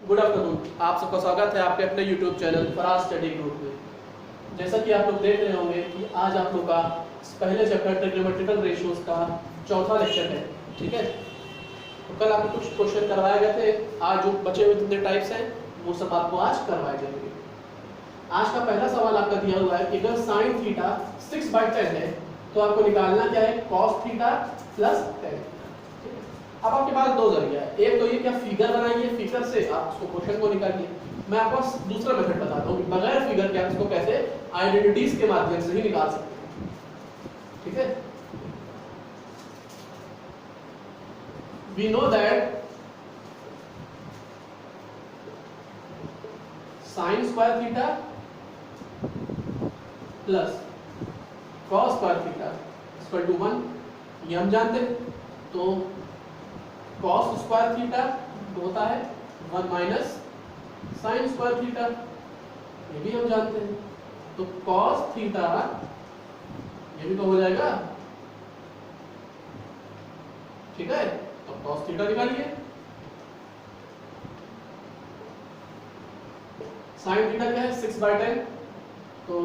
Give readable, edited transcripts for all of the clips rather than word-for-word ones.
Good afternoon, आप सबका स्वागत है आपके अपने YouTube channel Faraz study group में। जैसा कि आप लोग देख रहे होंगे कि आज आप लोग का पहले चैप्टर ट्रिग्नोमेट्रिकल रेशियोज का चौथा लेक्चर है। ठीक है, तो कल आपको कुछ क्वेश्चन करवाए गए थे, आज जो बचे हुए जितने टाइप्स हैं वो सब आपको आज करवाए जाएंगे। आज का पहला सवाल आपका दिया हुआ है कि अगर साइन थीटा 6/10 है तो आपको निकालना क्या है, कॉस थीटा प्लस 10। अब आपके पास दो जरिया है, एक तो ये क्या फिगर बनाइए, फिगर से आप उसको क्वेश्चन को निकालिए। मैं आपको दूसरा मेथड बताता हूँ, बगैर फिगर के आप इसको कैसे आइडेंटिटीज के माध्यम से ही निकाल सकते हैं। ठीक है, we know that sine square theta plus cos square theta equal to 1, ये हम जानते हैं। तो कॉस स्क्वायर थीटा होता है 1 माइनस साइन स्क्वायर थीटा, ये भी हम जानते हैं। तो कॉस थीटा ये भी तो हो जाएगा। ठीक है, तो कॉस थीटा निकालिए। साइन थीटा क्या है 6/10, तो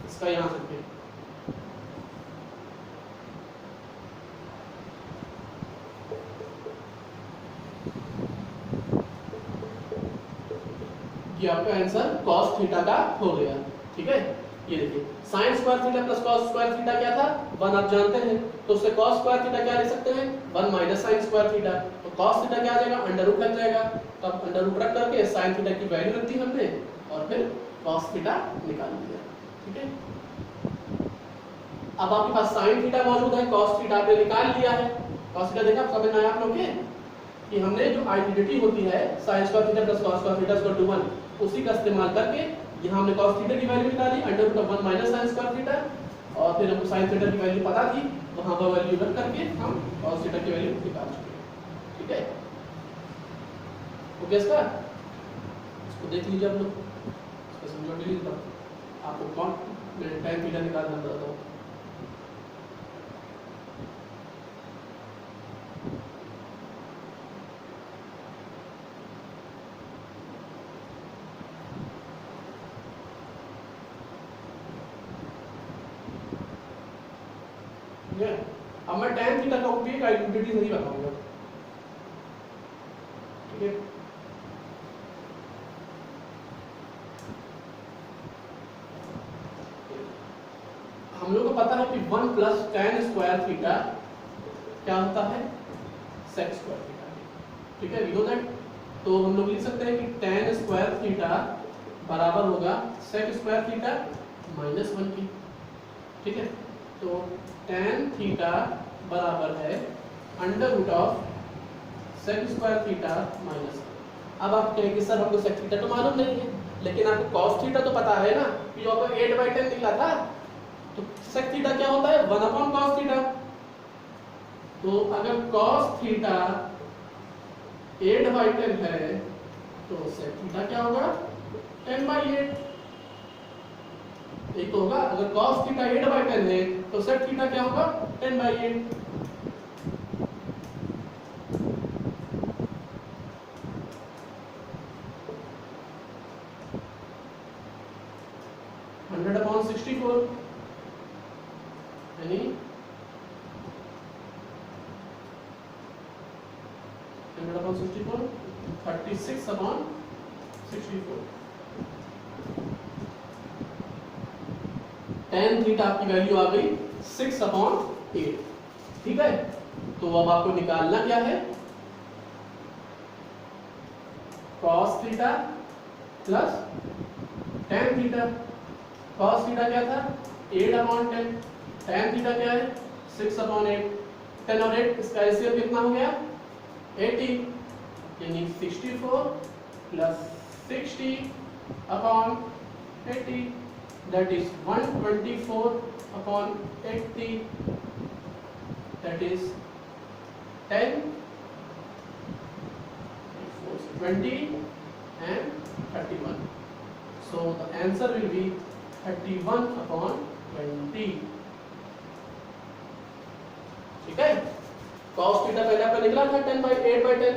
इसका यहां से ये आपका आंसर cos थीटा का हो गया। ठीक है, ये देखिए sin square theta plus cos square theta क्या था, 1 आप जानते हैं, तो उससे cos स्क्वायर थीटा क्या लिख सकते हैं, 1 माइनस sin स्क्वायर थीटा। तो cos थीटा क्या आ जाएगा, अंडर रूट लग जाएगा। तो अब अंडर रूट रख करके sin थीटा की वैल्यू रख दी हमने और फिर cos थीटा निकाल लिया। ठीक है, अब आपके पास sin थीटा मौजूद है, cos थीटा आपने निकाल लिया है। cos थीटा देखा समझ में आया आप लोग के कि हमने जो आइडेंटिटी होती है sin square theta plus cos square theta equal to 1, उसी का इस्तेमाल करके यहाँ हमने cos थीटा की वैल्यू निकाली under root of 1 minus sin square theta, और फिर हमको sin थीटा की वैल्यू पता थी, वहां पर वैल्यू रख करके हम cos थीटा की वैल्यू निकाल चुके हैं। ठीक है, ओके, इसको देख लीजिए आप लोग, इसको समझो लीजिए, तब आपको कौन tan थीटा निकालना बताता हूँ। अब मैं tan थीटा का उपयोग आइडेंटिटी नहीं बताऊंगा। ठीक है, हम लोग को पता है कि 1 प्लस tan स्क्वायर थीटा क्या होता है, sec स्क्वायर थीटा। ठीक है, वी नो दैट। तो हम लोग लिख सकते हैं कि tan स्क्वायर थीटा बराबर होगा sec स्क्वायर थीटा माइनस 1 की। ठीक है, तो tan थीटा बराबर है under root of sec square theta minus. अब आप कहेंगे सर हमको sec थीटा तो मालूम नहीं है, लेकिन आपको cos थीटा तो पता है ना, कि जो आपका 8/10 निकला था। तो sec थीटा क्या होता है, 1 अपॉन cos थीटा। तो अगर cos थीटा 8/10 है तो sec थीटा क्या होगा, 10/8। एक तो होगा, अगर cos थीटा 8/10 है तो sec थीटा क्या होगा, 10/8। हंड्रेड अपॉन 64 यानी 36 अपॉन 64। tan थीटा आपकी वैल्यू आ गई 6/8। ठीक है, तो अब आपको निकालना क्या है, cos theta plus tan theta. cos theta क्या था 8/10, tan थीटा क्या है 6/8। 10 और 8 इसका एलसीएम कितना हो गया, 80, यानी 64 plus 60/80, that is 124/80, that is 10, 20 and 31. So the answer will be 31 upon 20. ठीक है, cos थीटा पहले आपका निकला था 8/10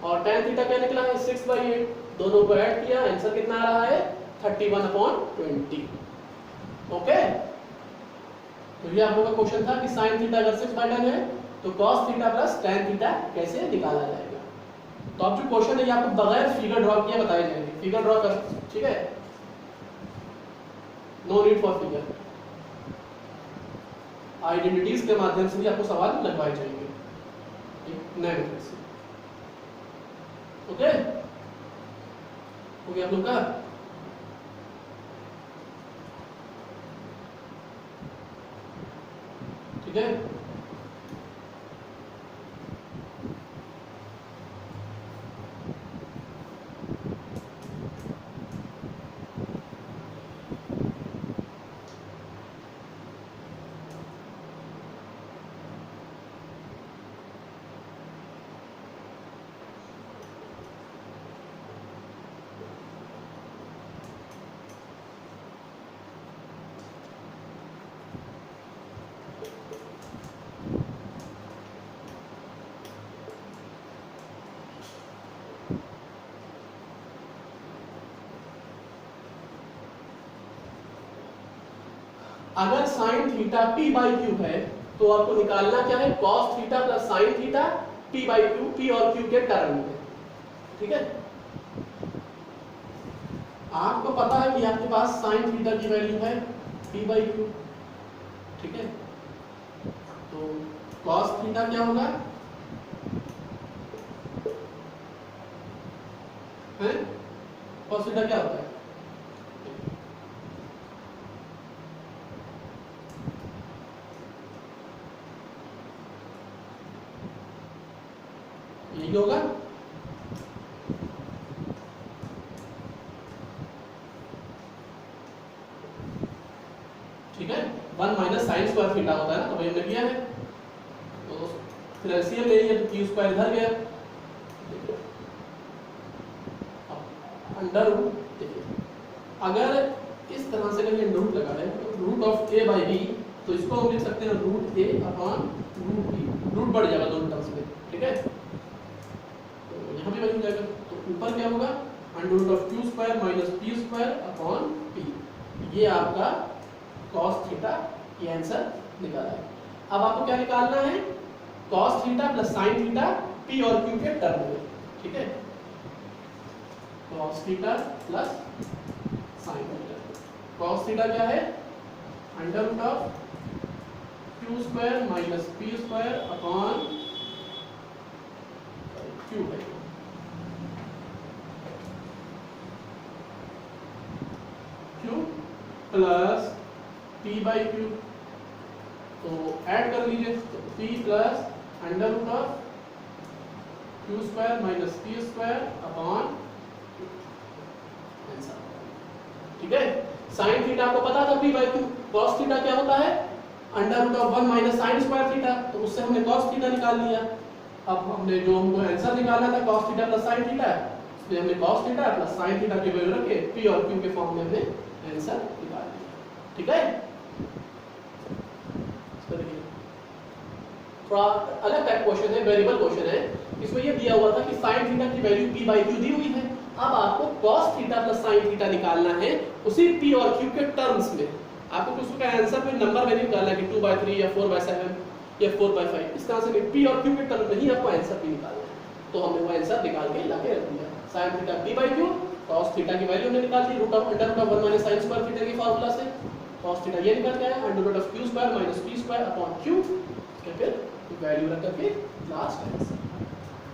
और tan थीटा क्या निकला है 6/8, दोनों को ऐड किया, आंसर कितना आ रहा है 31 upon 20. ओके, तो ये आप लोगों का क्वेश्चन था कि sin थीटा अगर 6/10 है तो cos theta plus tan theta कैसे निकाला जाएगा. तो अब जो क्वेश्चन है ये आपको बगैर फिगर ड्रॉ किए बताए जाएंगे. फिगर ड्रॉ कर, ठीक है, no need for figure. Identities के माध्यम से भी आपको सवाल लगवाए जाएंगे एक नए मेथड से. ओके, हो गया आप लोग का. ठीक है, अगर sin theta p by Q है तो आपको निकालना क्या है cos theta plus sin theta p by Q, p और q के टर्म में. ठीक है, आपको पता है कि आपके पास sin थीटा की वैल्यू है p बाई क्यू. ठीक है, तो cos थीटा क्या होगा है, cos थीटा क्या होता है यही होगा. ठीक है, 1 माइनस साइन स्क्वायर थीटा होता है ना, तो वही हमने किया है. तो फिर एलसीएम ले लिया तो क्यू स्क्वायर इधर गया, अंडर रूट. देखिए अगर इस तरह से कहीं अंडर रूट लगा है तो root of a by b, तो इसको हम लिख सकते हैं root a upon root b. Root बढ़ जाएगा दोनों टर्म्स में. ठीक है, यहाँ भी वही हो जाएगा. तो ऊपर क्या होगा under root of Q square minus P square upon P. ये आपका cos थीटा, ये आंसर निकाला है. अब आपको क्या निकालना है cos theta plus sin theta p और q के टर्म में. ठीक है, cos theta plus sin theta. cos theta क्या है under root of Q square minus P square upon Q है. Q plus P by Q, तो ऐड कर लीजिए. तो P plus under root of Q square minus P square upon. ठीक है, sine theta आपको पता था P by Q. Cos theta क्या होता है under root of 1 minus sine square theta, तो उससे हमने कॉस थीटा निकाल लिया. अब हमने जो हमको आंसर निकालना था cos theta plus sin theta, इसलिए हमने cos theta plus sin theta की वैल्यू रख के p और q के फॉर्म में हमने आंसर निकाल लिया. ठीक है, इसको देखिए थोड़ा अलग टाइप क्वेश्चन है, वेरिएबल क्वेश्चन है. इसमें ये दिया हुआ था कि sin थीटा की वैल्यू p बाई q दी हुई है. अब आपको cos theta plus sin theta निकालना है उसी p और q के टर्म्स में. आपको कुछ का आंसर पे नंबर वैल्यू निकालना है कि 2/3 या 4/7 या 4/5. इस तरह से p और q के टर्म में ही आपको आंसर p निकालना है. तो हमने वो आंसर निकाल के लाके रख दिया. sin theta p by q, cos theta की वैल्यू हमने निकाल दी root of under root of 1 minus sin square theta की फार्मूला से. cos थीटा ये निकल गया under root of q square minus p square upon q, तो फिर वैल्यू रख करके लास्ट आंसर.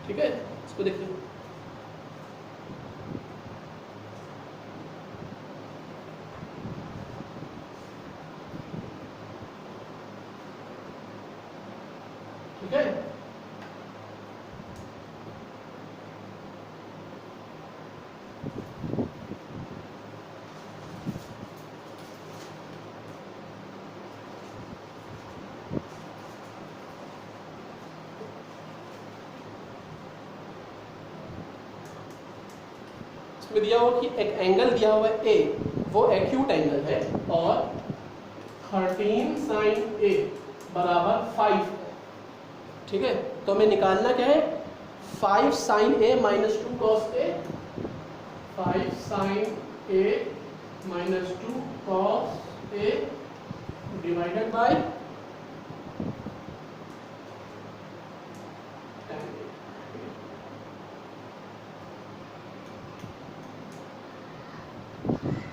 ठीक है, इसको देखिए. ठीक है, इसमें दिया हुआ कि एक एंगल दिया हुआ है ए, वो एक्यूट एंगल है और 13 sin A बराबर 5 है। ठीक है, तो हमें निकालना क्या है, 5 sin A minus 2 cos A, 5 sin A minus 2 cos A divided by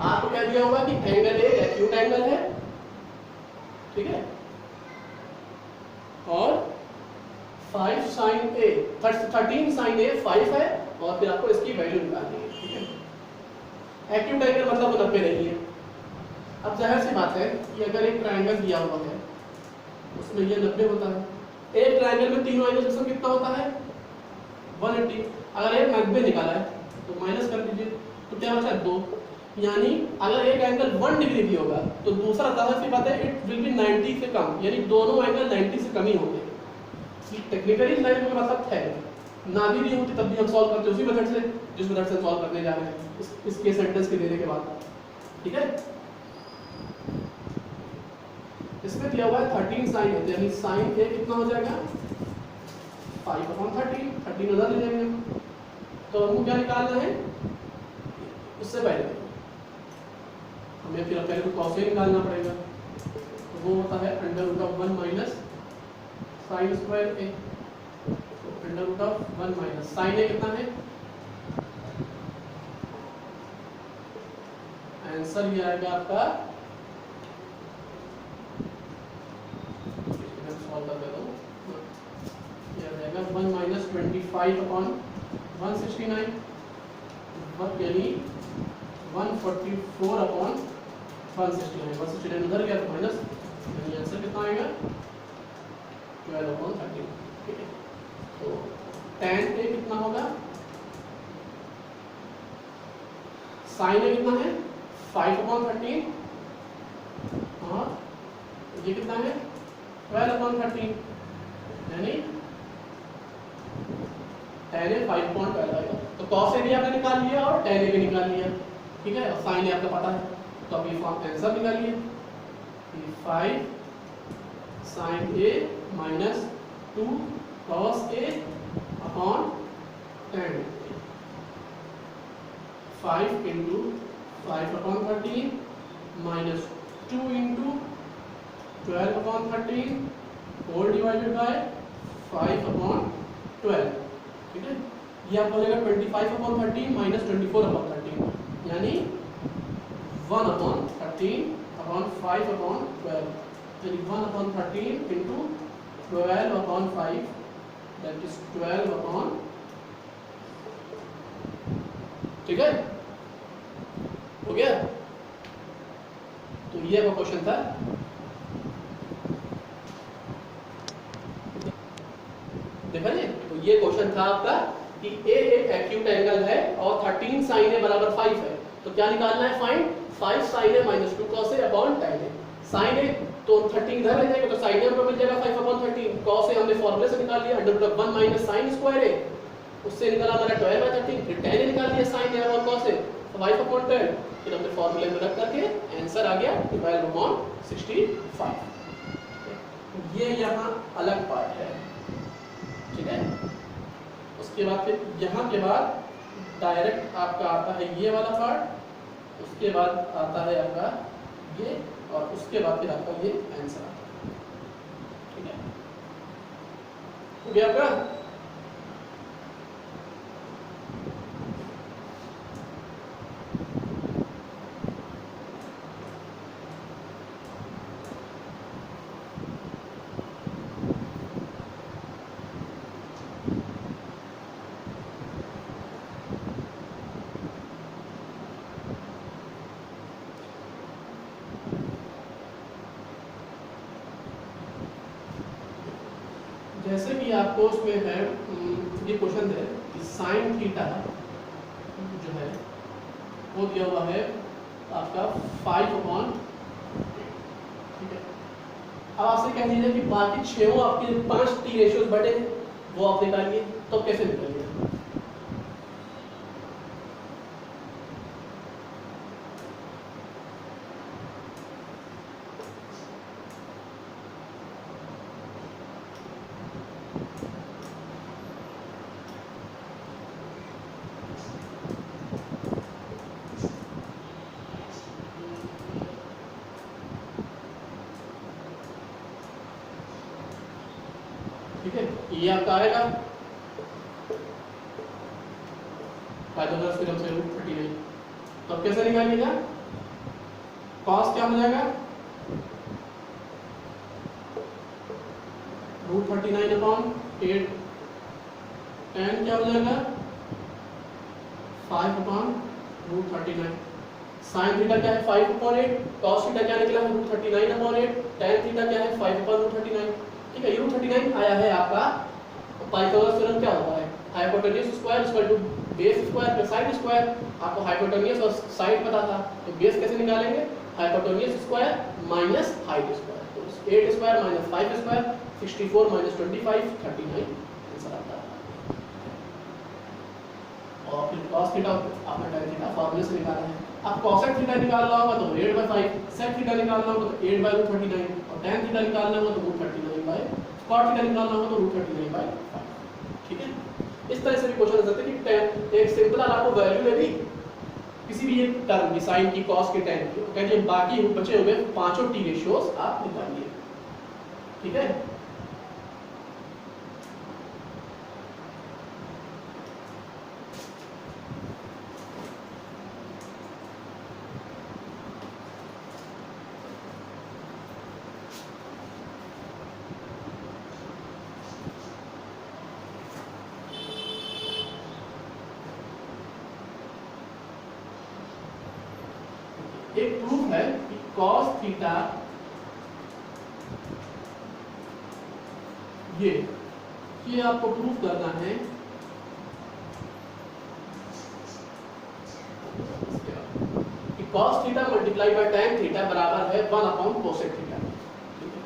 आपको क्या दिया होगा कि एंगल ए एक्यूट एंगल है, ठीक है, और 5 sin A 13 sin A 5 है और फिर आपको इसकी वैल्यू निकालनी है। ठीक है, एक्यूट एंगल मतलब 90 नहीं है। अब जाहिर सी बात है कि अगर एक ट्रायंगल दिया हुआ है उसमें ये 90 होता है, एक ट्रायंगल में तीनों एंगल्स में कितना होता है 180। अगर एक 90 निकाला है तो माइनस कर दीजिए, तो क्या बचा 2। यानी अगर एक एंगल 1 डिग्री भी होगा तो दूसरा जाहिर सी बात है इट विल बी 90 से कम, यानी दोनों एंगल 90 से कम ही होंगे। टेक्निकली लाइन में मतलब है ना भी नहीं होती तब भी हम सॉल्व करते हैं उसी मेथड से जिस मेथड से सॉल्व करने जा रहे हैं इसके सेंटेंस के देने के बाद। ठीक है, इसमें दिया हुआ है 13 sin A, यानी sin A कितना हो जाएगा 5/13, 13 उधर ले जाएंगे। तो हमको क्या निकालना है, उससे पहले हमें फिर पहले तो cos A निकालना पड़ेगा, तो वो होता है √1 माइनस sin स्क्वायर A, तो √1 माइनस sin A कितना है, आंसर ये आएगा आपका, सॉल्व कर देता हूँ, ये आ जाएगा 1 माइनस 25/169 यानी 144/169 उधर गया तो माइनस, यानी आंसर कितना आएगा 12/13। ठीक है, तो tan A कितना होगा, sin A कितना है 5/13 और ये कितना है 12/13, यानी tan A 5.12 आएगा। तो cos A भी आपने निकाल लिया और tan A भी निकाल लिया। ठीक है, और sin A आपको पता है, तो अभी फॉर्म आंसर निकालिए 5 sin A minus 2 cos A upon tan A, 5 into 5/13 minus 2 into 12/13 whole divided by 5/12। ठीक है, ये आपको बनेगा 25/13 माइनस 24/13, यानी 1/13/5/12, यानी 1/13 इंटू 12/5, दैट इज 12। ठीक है, हो गया। तो ये आपका क्वेश्चन था। देखा जी, तो ये क्वेश्चन था आपका कि A एक एक्यूट एंगल है और 13 sin A बराबर 5 है, तो क्या निकालना है, find 5 sin A minus 2 cos A upon tan A। sin A तो 13 इधर ले जाएगा तो sin A को मिल जाएगा 5/13, cos A हमने फॉर्मूले से निकाल लिया √1 माइनस sin स्क्वायर A, उससे निकाला हमारा 12/13, फिर tan A निकाल लिया sin A और cos A 5/12, फिर हमने फॉर्मूले में रख करके आंसर आ गया 12/65। ये यहाँ अलग पार्ट है। ठीक है, उसके बाद फिर यहाँ के बाद डायरेक्ट आपका आता है ये वाला पार्ट, उसके बाद आता है आपका ये, और उसके बाद फिर आपका ये आंसर आता है। ठीक है, हो गया आपका। जैसे कि आपको उसमें है ये क्वेश्चन है कि साइन थीटा जो है वो दिया हुआ है आपका 5/, ठीक है। अब आपसे कह दीजिए कि बाकी 6 आपके 5 टी रेशियोज बटे हैं वो आप निकालिए, तो कैसे निकालिए। ये आपका आएगा पाइथागोरस थ्योरम से √39। तो अब कैसे निकालिएगा? कॉस क्या हो जाएगा? √39/8। tan क्या हो जाएगा? 5/√39। साइन थीटा क्या है? 5/8। कॉस थीटा क्या निकला है? √39/8। tan थीटा क्या है? 5/√39। ठीक है, √39 आया है आपका। पाइथागोरस थ्योरम क्या होता है? Hypotenuse square equal to base square plus side square. आपको हाइपोटेन्यूज और साइड पता था, तो बेस कैसे निकालेंगे? Hypotenuse square minus height square. तो 8 square minus 5 square 64 minus 25 39 answer आता है। और फिर cos थीटा आपने tan थीटा फार्मूले से निकाला है। आप cosec थीटा निकालना होगा तो 8/5, sec थीटा निकालना होगा तो 8/√39 और tan थीटा निकालना होगा तो √39 cot थीटा निकालना होगा तो √39/5। ठीक है, इस तरह से भी क्वेश्चन आ सकते हैं कि tan एक सिंपल आपको वैल्यू दे दी किसी भी एक टर्म की, साइन की, cos की, tan की, तो कहते हैं बाकी बचे हुए पांचों t रेशियोज आप निकालिए। ठीक है, एक प्रूफ है कि cos थीटा ये आपको प्रूफ करना है कि cos theta multiply by tan theta बराबर है 1/cosec थीटा। ठीक है,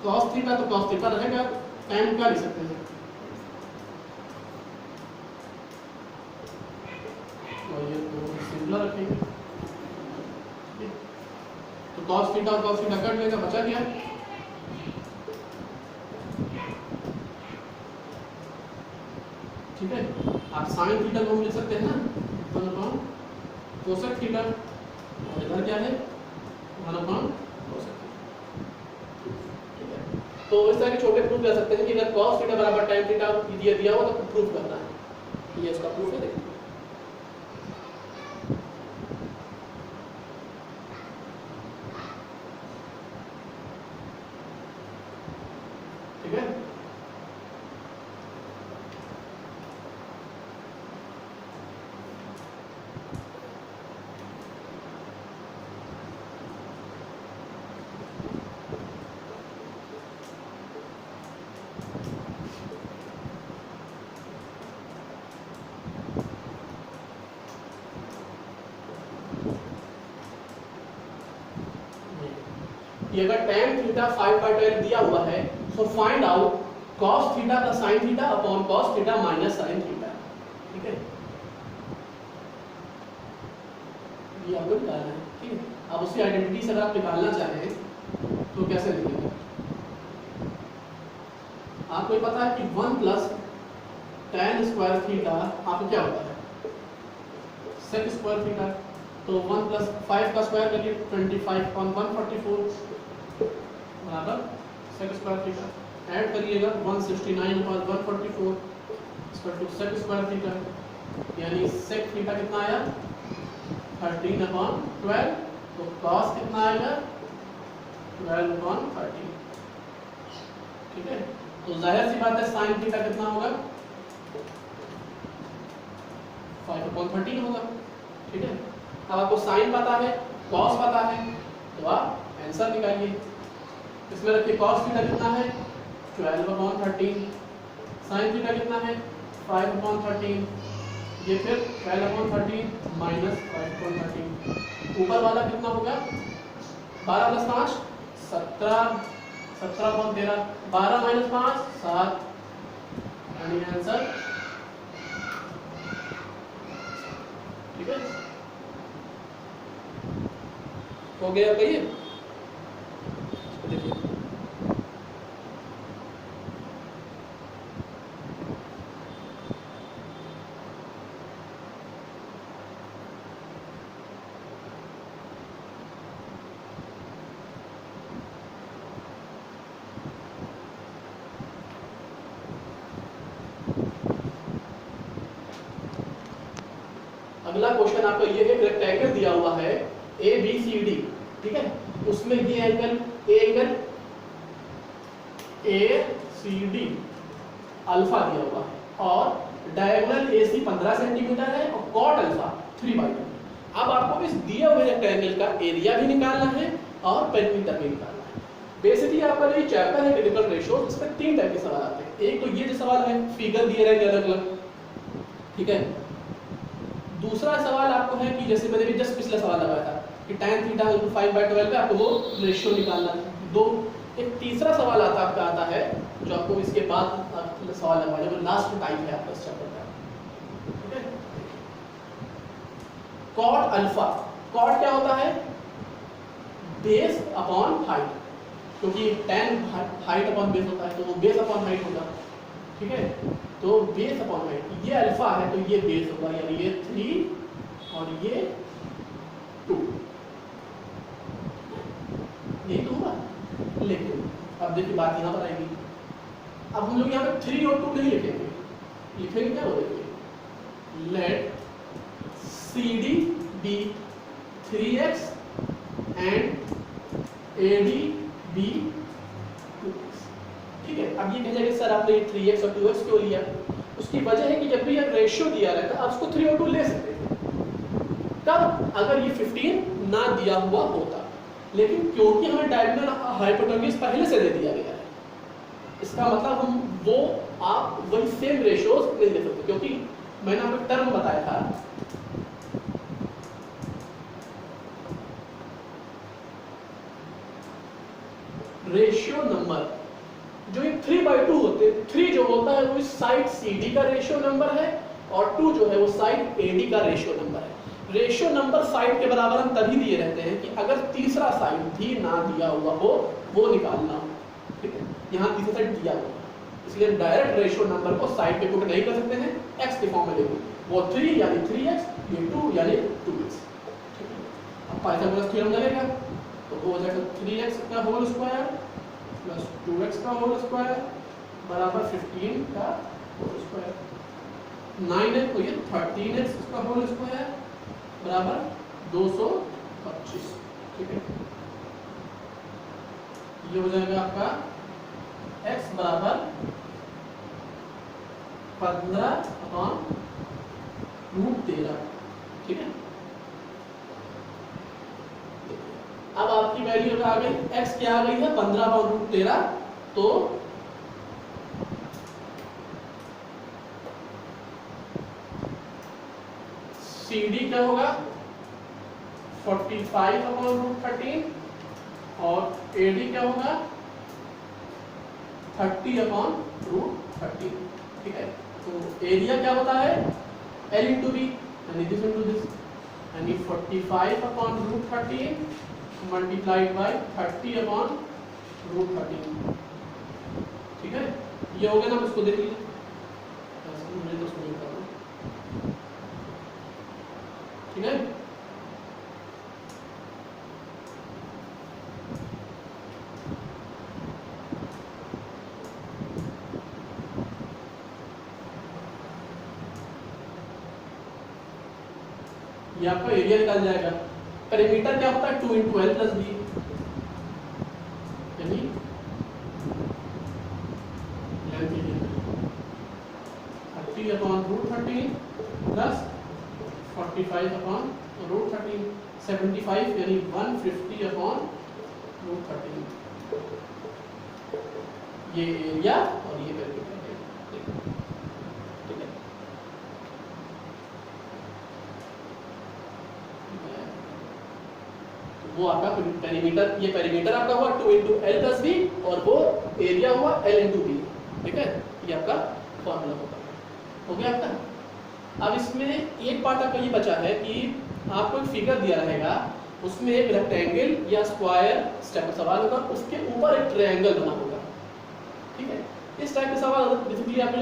cos थीटा तो cos थीटा रहेगा, tan क्या लिख सकते हैं? तो ये तो सिंपल रखेंगे। तो cos थीटा और cos थीटा कट लेगा, बचा क्या? ठीक है, आप sin थीटा को लिख सकते हैं ना 1/cosec थीटा, और इधर क्या है 1/cosec। ठीक है, तो इस तरह के छोटे प्रूफ ले सकते हैं कि अगर cos थीटा बराबर tan थीटा दिया हुआ तो प्रूफ करना है। ये इसका प्रूफ है। देखिए ठीक है, कि अगर tan थीटा 5/12 दिया हुआ है तो find out cos theta plus sin theta upon cos theta minus sin theta. ठीक है, ये आपको निकालना है। ठीक है, अब उसकी आइडेंटिटी से अगर आप निकालना चाहें तो कैसे लिखेंगे? आपको ये पता है कि 1 प्लस tan स्क्वायर थीटा आपको क्या होता है? sec square theta. तो 1 प्लस 5 का स्क्वायर करिए 25/144 बराबर sec स्क्वायर थीटा। ऐड करिएगा 169/144 equal to sec square theta, यानी sec थीटा कितना आया 13/12। तो cos कितना आएगा 12/13। ठीक है, तो जाहिर सी बात है sin थीटा कितना होगा 5/13 होगा। ठीक है, अब आपको sin पता है, cos पता है, तो आप आंसर निकालिए। इसमें रखिए cos थीटा कितना है 12/13, sin थीटा कितना है 5/13, ये फिर 12/13 माइनस 5/13। ऊपर वाला कितना होगा 12 प्लस 5 17, 17/13, 12 माइनस 5 7, यानी आंसर। ठीक है, हो गया आपका ये। देखिए अगला क्वेश्चन आपको ये एक रेक्टेंगल दिया हुआ है ABCD, ठीक है, उसमें ये एंगल ACD अल्फा दिया हुआ है और डायगोनल AC 15 सेंटीमीटर है और कॉट अल्फा 3/2। अब आपको इस दिए हुए रेक्टेंगल का एरिया भी निकालना है और पेरीमीटर भी निकालना है। बेसिकली आपका जो चैप्टर है टेक्निकल रेशियोज, इसमें 3 टाइप के सवाल आते हैं। एक तो ये जो सवाल है फिगर दिए रहेंगे अलग अलग, ठीक है। दूसरा सवाल आपको है कि जैसे मैंने भी जस्ट पिछला सवाल लगाया था कि tan थीटा 5/12 पे आपको वो रेशियो निकालना है। दो एक तीसरा सवाल आता है जो आपको इसके बाद सवाल लगवाना है, वो लास्ट टाइप है आपका इस चैप्टर का, ठीक है। कॉट अल्फा, कॉट क्या होता है? बेस अपॉन हाइट, क्योंकि tan हाइट अपॉन बेस होता है तो वो बेस अपॉन हाइट होगा, ठीक है। तो बेस अपॉन हाइट, ये अल्फा है तो ये बेस होगा, यानी ये 3 और ये 2, यही तो होगा। लेकिन अब देखिए बात यहाँ पर आएगी, अब हम लोग यहाँ पे 3 और 2 नहीं लिखेंगे, लिखेंगे क्या? वो देखिए, late CD be 3x and AD be 2x, ठीक है। अब ये कहेंगे सर आपने 3x और 2x क्यों लिया? उसकी वजह है कि जब भी एक रेशियो दिया रहता है आप उसको 3 और 2 ले सकते हैं, तब अगर ये 15 ना दिया हुआ होता, लेकिन क्योंकि हमें डायगोनल हाइपोटेन्यूज पहले से दे दिया गया है, इसका मतलब हम वो आप वही सेम रेशियोज नहीं ले सकते, क्योंकि मैंने आपको टर्म बताया था रेशियो नंबर, जो ये 3/2 होते हैं। 3 जो होता है वो इस साइड CD का रेशियो नंबर है और 2 जो है वो साइड AD का रेशियो नंबर है। रेशियो नंबर साइड के बराबर हम तभी दिए रहते हैं कि अगर तीसरा साइड भी ना दिया हुआ हो, वो निकालना हो, ठीक है। यहाँ तीसरा साइड दिया हुआ, इसलिए हम डायरेक्ट रेशियो नंबर को साइड पे पुट नहीं कर सकते हैं, x के फॉर्म में लेंगे। वो 3 यानी 3x, ये 2 यानी 2x, ठीक है। अब पाइथागोरस थ्योरम लगेगा तो वो हो जाएगा 3x का होल स्क्वायर प्लस 2x का होल स्क्वायर बराबर 15 का होल स्क्वायर, 9x तो ये 13x का होल स्क्वायर बराबर 225, ठीक है। ये हो जाएगा आपका x बराबर 15/√13, ठीक है। अब आपकी वैल्यू आ गई, x क्या आ गई है? 15/√13, तो CD क्या होगा? 45/√13 और AD क्या होगा? 30/√13, ठीक है। तो एरिया क्या होता है? L into B, यानी दिस into दिस, यानी 45/√13 मल्टीप्लाइड बाय 30/√13, ठीक है। ये हो गया ना, इसको देख लीजिए, ठीक है। ये आपका एरिया निकल जाएगा। पेरीमीटर क्या होता है? 2 × L + B, यानी लेंथ एरिया 30/√13 प्लस 45/√13, 75 यानी 150/√13, ये एरिया और ये पेरीमीटर, ठीक है। वो आपका पेरीमीटर, ये पेरीमीटर आपका हुआ 2 × L + B और वो एरिया हुआ L × B, ठीक है। ये आपका फॉर्मूला होगा, हो गया आपका। अब इसमें एक पार्ट आपका ये बचा है कि आपको एक फिगर दिया रहेगा, उसमें एक रेक्टेंगल या स्क्वायर इस टाइप का सवाल होगा, उसके ऊपर एक ट्रायंगल बना होगा, ठीक है। इस टाइप के सवाल बेसिकली आपको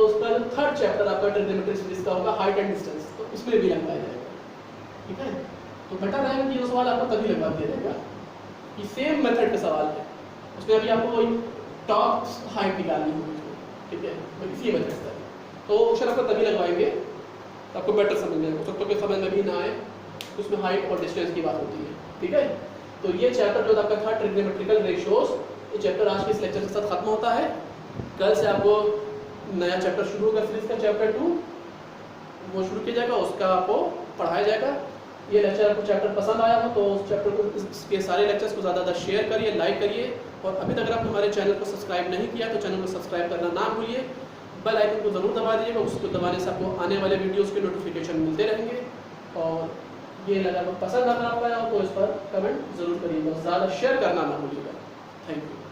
उसका थर्ड चैप्टर आपका ट्रिग्नोमेट्री सीरीज का होगा, हाइट एंड डिस्टेंस, तो इसमें भी लगवाया जाएगा, ठीक है। तो बेटर रहेगा कि ये सवाल आपको तभी लगवा दिया जाएगा कि सेम मेथड का सवाल है, उसमें अभी आपको वही टॉप हाइट निकालनी होगी, ठीक है, इसी मेथड से। तो क्वेश्चन आपको तभी लगवाएंगे आपको बेटर समझ में आएगा। हो सकता है कि समझ में भी ना आए, उसमें हाइट और डिस्टेंस की बात होती है, ठीक है। तो ये चैप्टर जो आपका था ट्रिग्नोमेट्रिकल रेशियोज, ये चैप्टर आज के इस लेक्चर के साथ खत्म होता है। कल से आपको नया चैप्टर शुरू होगा सीरीज का, चैप्टर 2 वो शुरू किया जाएगा, उसका आपको पढ़ाया जाएगा। ये लेक्चर आपको चैप्टर पसंद आया हो तो उस चैप्टर को, इसके सारे लेक्चर्स को ज़्यादा शेयर करिए, लाइक करिए, और अभी तक अगर आपने हमारे चैनल को सब्सक्राइब नहीं किया तो चैनल को सब्सक्राइब करना ना भूलिए। बेल आइकन को ज़रूर दबा दीजिएगा, उसको दबाने से आपको आने वाले वीडियोज़ के नोटिफिकेशन मिलते रहेंगे। और ये अगर आपको पसंद आता है तो इस पर कमेंट ज़रूर करिएगा, ज़्यादा शेयर करना ना भूलिएगा। Thank you.